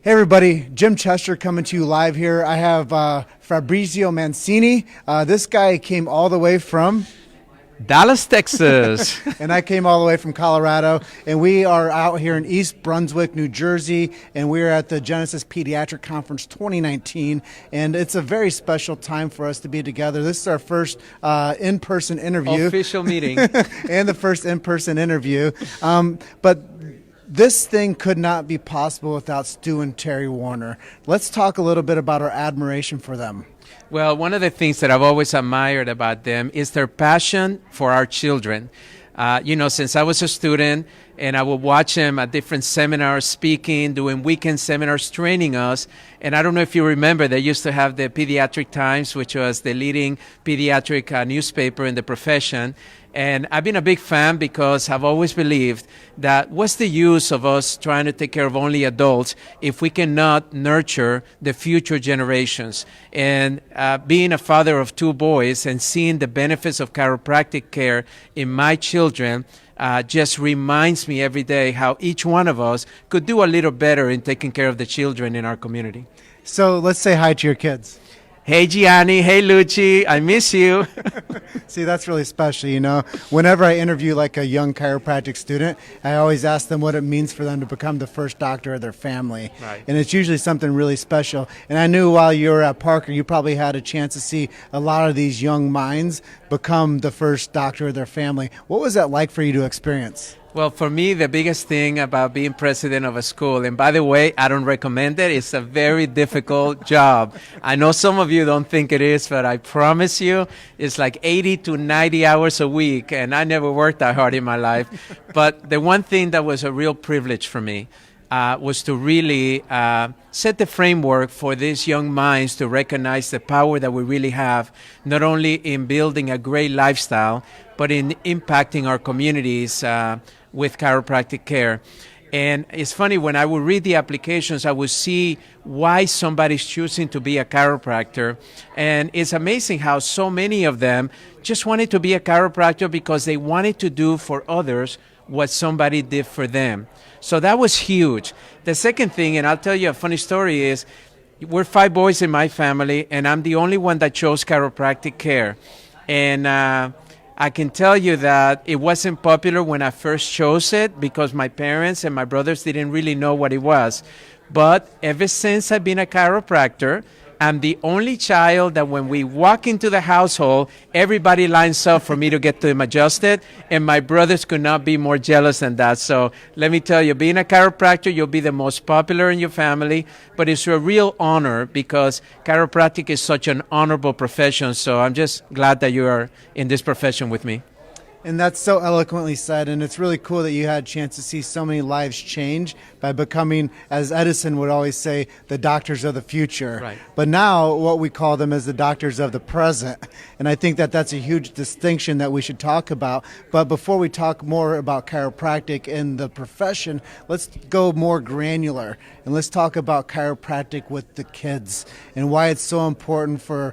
Hey everybody, Jim Chester coming to you live here. I have Fabrizio Mancini. This guy came all the way from Dallas, Texas. and I came all the way from Colorado, and we are out here in East Brunswick, New Jersey, and we're at the Genesis Pediatric Conference 2019, and it's a very special time for us to be together. This is our first in-person interview. Official meeting. And the first in-person interview. But this thing could not be possible without Stu and Terry Warner. Let's talk a little bit about our admiration for them. Well, one of the things that I've always admired about them is their passion for our children. Since I was a student and I would watch them at different seminars speaking, doing weekend seminars, training us. And I don't know if you remember, they used to have the Pediatric Times, which was the leading pediatric newspaper in the profession. And I've been a big fan because I've always believed that what's the use of us trying to take care of only adults if we cannot nurture the future generations? And being a father of two boys and seeing the benefits of chiropractic care in my children just reminds me every day how each one of us could do a little better in taking care of the children in our community. So let's say hi to your kids. Hey, Gianni. Hey, Lucci. I miss you. See, that's really special, you know. Whenever I interview like a young chiropractic student, I always ask them what it means for them to become the first doctor of their family. Right. And it's usually something really special. And I knew while you were at Parker, you probably had a chance to see a lot of these young minds become the first doctor of their family. What was that like for you to experience? Well, for me, the biggest thing about being president of a school, and by the way, I don't recommend it. It's a very difficult job. I know some of you don't think it is, but I promise you, it's like 80 to 90 hours a week, and I never worked that hard in my life. But the one thing that was a real privilege for me was to really set the framework for these young minds to recognize the power that we really have, not only in building a great lifestyle, but in impacting our communities with chiropractic care. And it's funny, when I would read the applications, I would see why somebody's choosing to be a chiropractor. And it's amazing how so many of them just wanted to be a chiropractor because they wanted to do for others what somebody did for them. So that was huge. The second thing, and I'll tell you a funny story, is we're 5 boys in my family, and I'm the only one that chose chiropractic care. And I can tell you that it wasn't popular when I first chose it because my parents and my brothers didn't really know what it was. But ever since I've been a chiropractor, I'm the only child that when we walk into the household, everybody lines up for me to get them adjusted, and my brothers could not be more jealous than that. So let me tell you, being a chiropractor, you'll be the most popular in your family, but it's a real honor because chiropractic is such an honorable profession. So I'm just glad that you are in this profession with me. And that's so eloquently said, and it's really cool that you had a chance to see so many lives change by becoming, as Edison would always say, the doctors of the future. Right. But now what we call them is the doctors of the present, and I think that that's a huge distinction that we should talk about. But before we talk more about chiropractic and the profession, let's go more granular, and let's talk about chiropractic with the kids and why it's so important for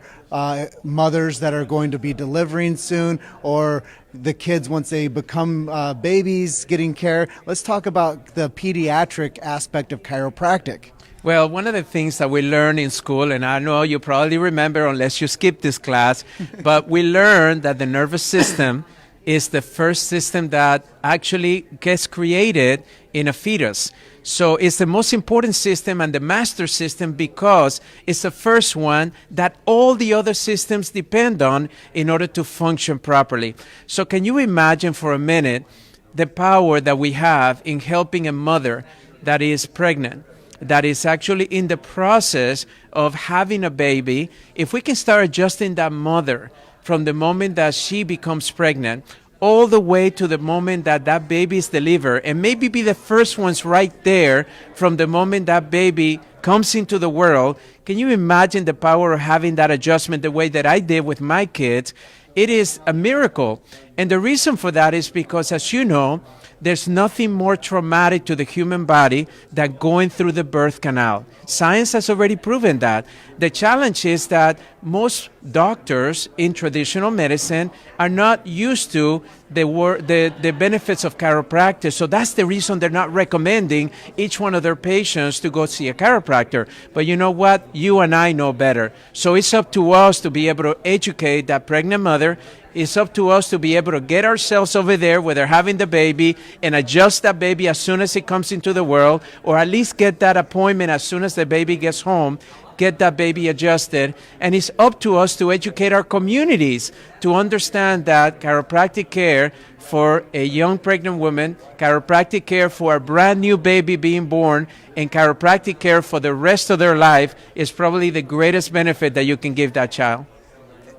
mothers that are going to be delivering soon, or the kids once they become babies getting care. Let's talk about the pediatric aspect of chiropractic. Well, one of the things that we learn in school, and I know you probably remember unless you skip this class, but we learned that the nervous system is the first system that actually gets created in a fetus. So it's the most important system and the master system because it's the first one that all the other systems depend on in order to function properly. So can you imagine for a minute the power that we have in helping a mother that is pregnant, that is actually in the process of having a baby? If we can start adjusting that mother from the moment that she becomes pregnant all the way to the moment that that baby is delivered, and maybe be the first ones right there from the moment that baby comes into the world. Can you imagine the power of having that adjustment the way that I did with my kids? It is a miracle. And the reason for that is because, as you know, there's nothing more traumatic to the human body than going through the birth canal. Science has already proven that. The challenge is that most doctors in traditional medicine are not used to the benefits of chiropractic. So that's the reason they're not recommending each one of their patients to go see a chiropractor. But you know what? You and I know better. So it's up to us to be able to educate that pregnant mother. It's up to us to be able to get ourselves over there where they're having the baby and adjust that baby as soon as it comes into the world, or at least get that appointment as soon as the baby gets home, get that baby adjusted. And it's up to us to educate our communities to understand that chiropractic care for a young pregnant woman, chiropractic care for a brand new baby being born, and chiropractic care for the rest of their life is probably the greatest benefit that you can give that child.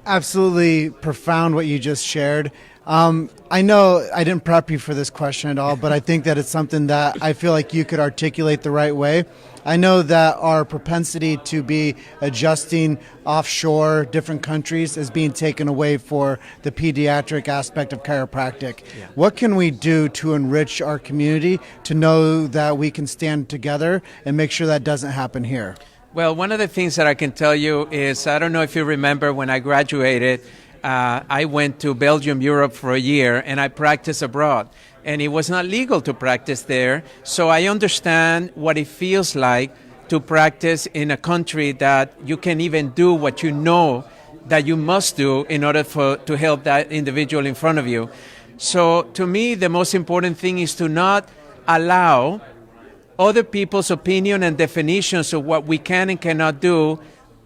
Absolutely profound what you just shared. I know I didn't prep you for this question at all, but I think that it's something that I feel like you could articulate the right way. I know that our propensity to be adjusting offshore, different countries, is being taken away for the pediatric aspect of chiropractic. Yeah. What can we do to enrich our community to know that we can stand together and make sure that doesn't happen here? Well, one of the things that I can tell you is, I don't know if you remember when I graduated, I went to Belgium, Europe for a year, and I practiced abroad. And it was not legal to practice there, so I understand what it feels like to practice in a country that you can even do what you know that you must do in order to help that individual in front of you. So to me, the most important thing is to not allow other people's opinion and definitions of what we can and cannot do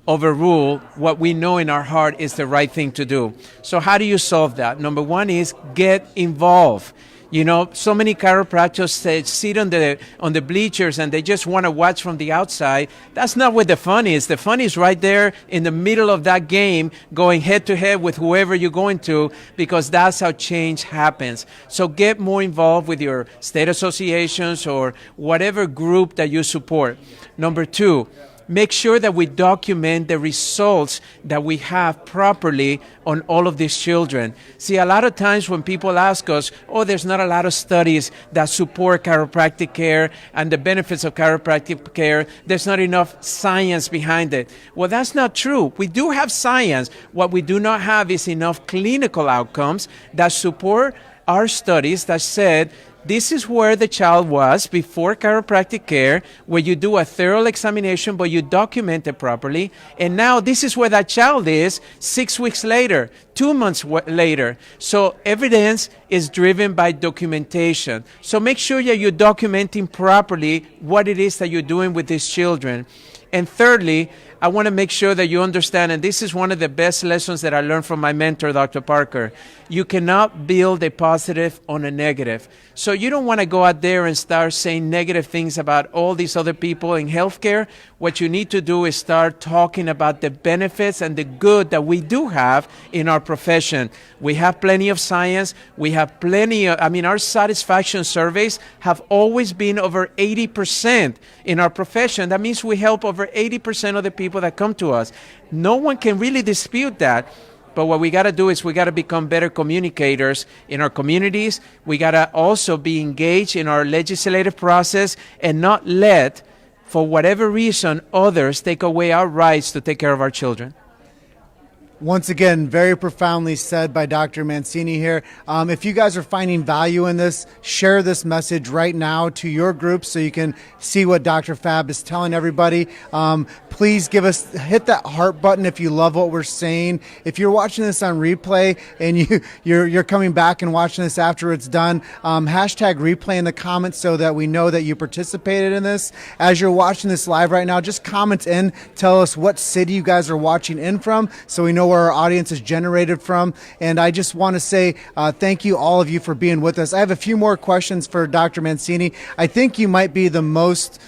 overrule what we know in our heart is the right thing to do. So how do you solve that? Number one is get involved. You know, so many chiropractors sit on the bleachers and they just want to watch from the outside. That's not where the fun is. The fun is right there in the middle of that game, going head to head with whoever you're going to, because that's how change happens. So get more involved with your state associations or whatever group that you support. Number two, make sure that we document the results that we have properly on all of these children. See, a lot of times when people ask us, oh, there's not a lot of studies that support chiropractic care and the benefits of chiropractic care, there's not enough science behind it. Well, that's not true. We do have science. What we do not have is enough clinical outcomes that support our studies that said this is where the child was before chiropractic care, where you do a thorough examination, but you document it properly. And now this is where that child is 6 weeks later, 2 months later. So evidence is driven by documentation. So make sure that you're documenting properly what it is that you're doing with these children. And thirdly, I want to make sure that you understand, and this is one of the best lessons that I learned from my mentor, Dr. Parker, you cannot build a positive on a negative. So you don't want to go out there and start saying negative things about all these other people in healthcare. What you need to do is start talking about the benefits and the good that we do have in our profession. We have plenty of science. We have plenty of, our satisfaction surveys have always been over 80% in our profession. That means we help over 80% of the people that come to us. No one can really dispute that. But what we got to do is we got to become better communicators in our communities. We got to also be engaged in our legislative process and not let, for whatever reason, others take away our rights to take care of our children. Once again, very profoundly said by Dr. Mancini here. If you guys are finding value in this, share this message right now to your group so you can see what Dr. Fab is telling everybody. Please hit that heart button if you love what we're saying. If you're watching this on replay and you're coming back and watching this after it's done, hashtag replay in the comments so that we know that you participated in this. As you're watching this live right now, just comment in, tell us what city you guys are watching in from so we know where our audience is generated from. And I just want to say thank you, all of you, for being with us. I have a few more questions for Dr. Mancini. I think you might be the most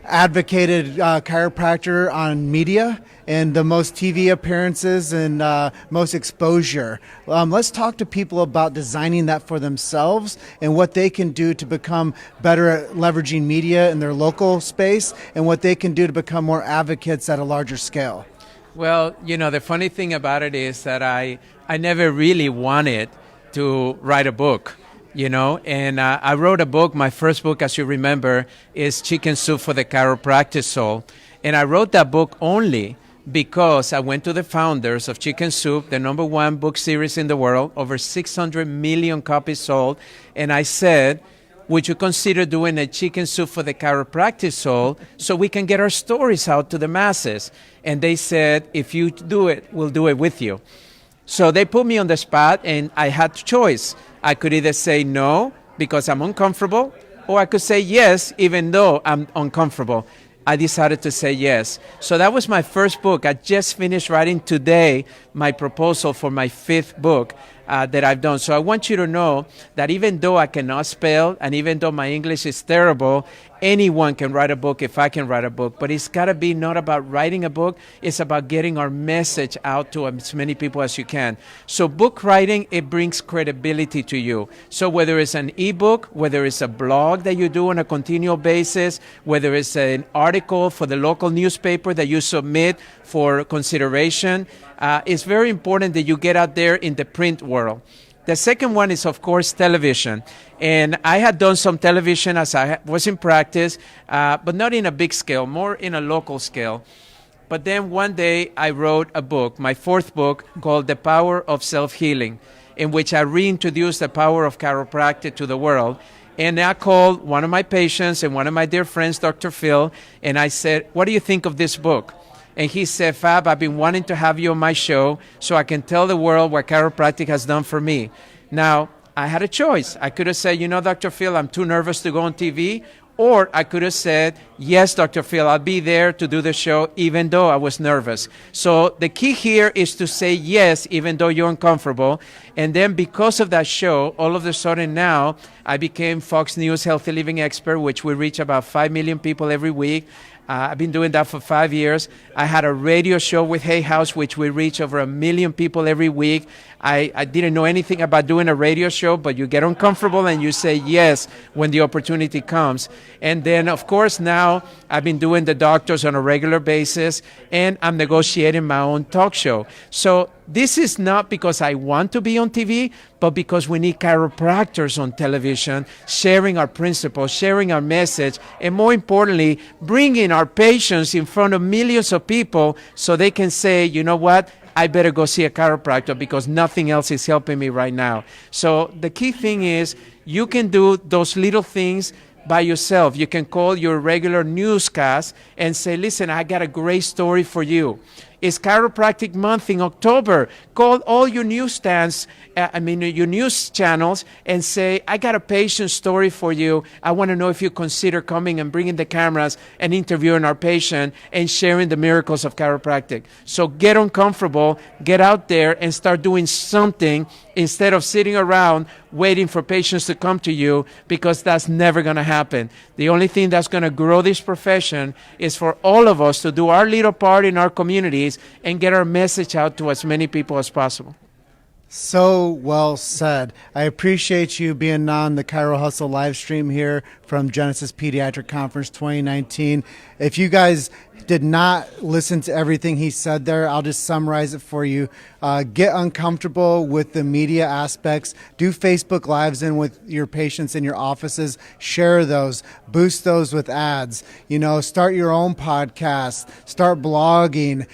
advocated chiropractor on media and the most TV appearances and most exposure. Let's talk to people about designing that for themselves and what they can do to become better at leveraging media in their local space and what they can do to become more advocates at a larger scale. Well, the funny thing about it is that I never really wanted to write a book, and I wrote a book. My first book, as you remember, is Chicken Soup for the Chiropractic Soul. And I wrote that book only because I went to the founders of Chicken Soup, the #1 book series in the world, over 600 million copies sold, and I said, would you consider doing a Chicken Soup for the chiropractic soul so we can get our stories out to the masses? And they said, if you do it, we'll do it with you. So they put me on the spot, and I had choice. I could either say no because I'm uncomfortable, or I could say yes even though I'm uncomfortable. I decided to say yes. So that was my first book. I just finished writing today my proposal for my 5th book that I've done. So I want you to know that even though I cannot spell and even though my English is terrible, anyone can write a book if I can write a book. But it's got to be not about writing a book. It's about getting our message out to as many people as you can. So book writing, it brings credibility to you. So whether it's an ebook, whether it's a blog that you do on a continual basis, whether it's an article for the local newspaper that you submit for consideration, it's very important that you get out there in the print world. The second one is, of course, television. And I had done some television as I was in practice, but not in a big scale, more in a local scale. But then one day I wrote a book, my 4th book, called The Power of Self-Healing, in which I reintroduced the power of chiropractic to the world. And I called one of my patients and one of my dear friends, Dr. Phil, and I said, what do you think of this book? And he said, Fab, I've been wanting to have you on my show so I can tell the world what chiropractic has done for me. Now, I had a choice. I could have said, Dr. Phil, I'm too nervous to go on TV. Or I could have said, yes, Dr. Phil, I'll be there to do the show even though I was nervous. So the key here is to say yes even though you're uncomfortable. And then because of that show, all of a sudden now, I became Fox News Healthy Living Expert, which we reach about 5 million people every week. I've been doing that for 5 years. I had a radio show with Hay House, which we reach over 1 million people every week. I didn't know anything about doing a radio show, but you get uncomfortable and you say yes when the opportunity comes. And then, of course, now I've been doing the doctors on a regular basis, and I'm negotiating my own talk show. So this is not because I want to be on TV, but because we need chiropractors on television, sharing our principles, sharing our message, and more importantly, bringing our patients in front of millions of people so they can say, you know what, I better go see a chiropractor because nothing else is helping me right now. So the key thing is you can do those little things by yourself. You can call your regular newscast and say, listen, I got a great story for you. It's Chiropractic Month in October. Call all your newsstands, your news channels, and say, I got a patient story for you. I want to know if you consider coming and bringing the cameras and interviewing our patient and sharing the miracles of chiropractic. So get uncomfortable, get out there and start doing something instead of sitting around waiting for patients to come to you, because that's never going to happen. The only thing that's going to grow this profession is for all of us to do our little part in our communities and get our message out to as many people as possible. So well said. I appreciate you being on the Chiro Hustle live stream here from Genesis Pediatric Conference 2019. If you guys did not listen to everything he said there, I'll just summarize it for you. Get uncomfortable with the media aspects. Do Facebook Lives in with your patients in your offices. Share those. Boost those with ads. Start your own podcast. Start blogging.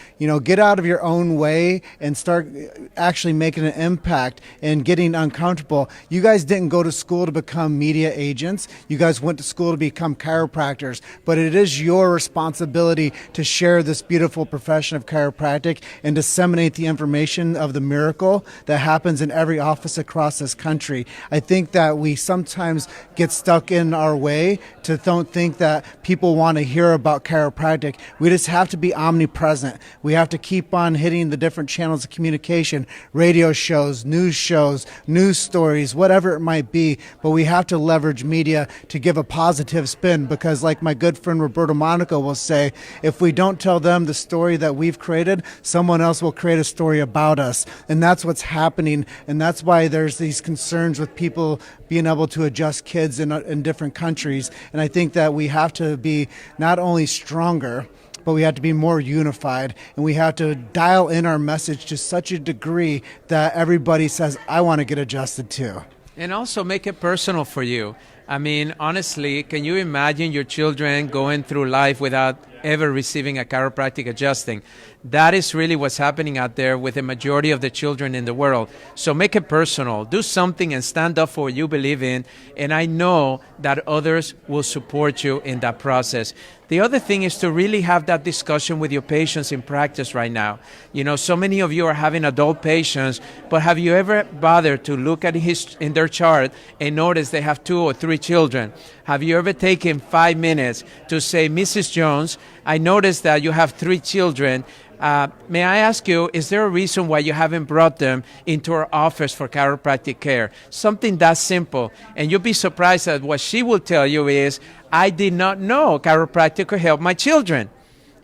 Get out of your own way and start actually making an impact and getting uncomfortable. You guys didn't go to school to become media agents. You guys went to school to become chiropractors. But it is your responsibility to share this beautiful profession of chiropractic and disseminate the information of the miracle that happens in every office across this country. I think that we sometimes get stuck in our way to think that people want to hear about chiropractic. We just have to be omnipresent. We have to keep on hitting the different channels of communication, radio shows, news stories, whatever it might be. But we have to leverage media to give a positive spin, because like my good friend Roberto Monaco will say, if we don't tell them the story that we've created, someone else will create a story about us. And that's what's happening. And that's why there's these concerns with people being able to adjust kids in different countries. And I think that we have to be not only stronger, but we have to be more unified, and we have to dial in our message to such a degree that everybody says, I want to get adjusted too. And also make it personal for you. I mean, honestly, can you imagine your children going through life without ever receiving a chiropractic adjusting. That is really what's happening out there with the majority of the children in the world. So make it personal. Do something and stand up for what you believe in. And I know that others will support you in that process. The other thing is to really have that discussion with your patients in practice right now. You know, so many of you are having adult patients, but have you ever bothered to look at in their chart and notice they have 2 or 3 children? Have you ever taken 5 minutes to say, Mrs. Jones, I noticed that you have 3 children. May I ask you, is there a reason why you haven't brought them into our office for chiropractic care? Something that simple. And you'll be surprised that what she will tell you is, I did not know chiropractic could help my children.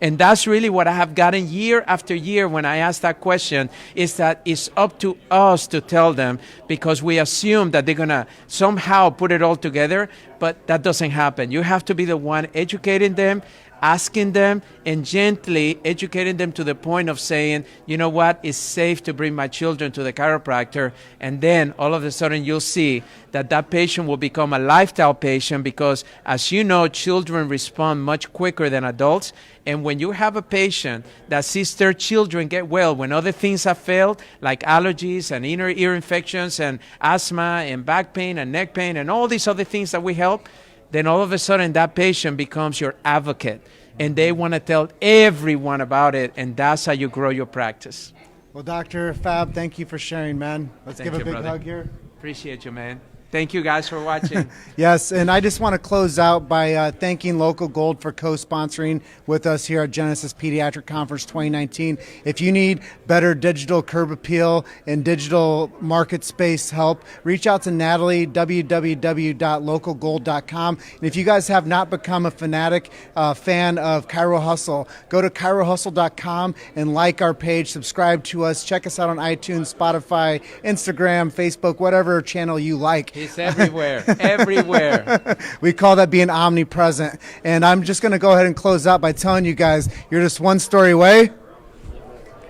And that's really what I have gotten year after year when I ask that question, is that it's up to us to tell them, because we assume that they're going to somehow put it all together, but that doesn't happen. You have to be the one educating them, asking them, and gently educating them to the point of saying, you know what, it's safe to bring my children to the chiropractor. And then all of a sudden you'll see that that patient will become a lifestyle patient, because as you know, children respond much quicker than adults. And when you have a patient that sees their children get well when other things have failed, like allergies and inner ear infections and asthma and back pain and neck pain and all these other things that we help, then all of a sudden that patient becomes your advocate, and they want to tell everyone about it, and that's how you grow your practice. Well, Dr. Fab, thank you for sharing, man. Let's give a big hug here. Appreciate you, man. Thank you guys for watching. Yes, and I just want to close out by thanking Local Gold for co-sponsoring with us here at Genesis Pediatric Conference 2019. If you need better digital curb appeal and digital market space help, reach out to Natalie, www.localgold.com. And if you guys have not become a fanatic fan of Chiro Hustle, go to chirohustle.com and like our page, subscribe to us, check us out on iTunes, Spotify, Instagram, Facebook, whatever channel you like. He's everywhere, everywhere. We call that being omnipresent. And I'm just going to go ahead and close out by telling you guys, you're just one story away.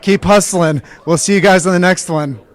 Keep hustling. We'll see you guys on the next one.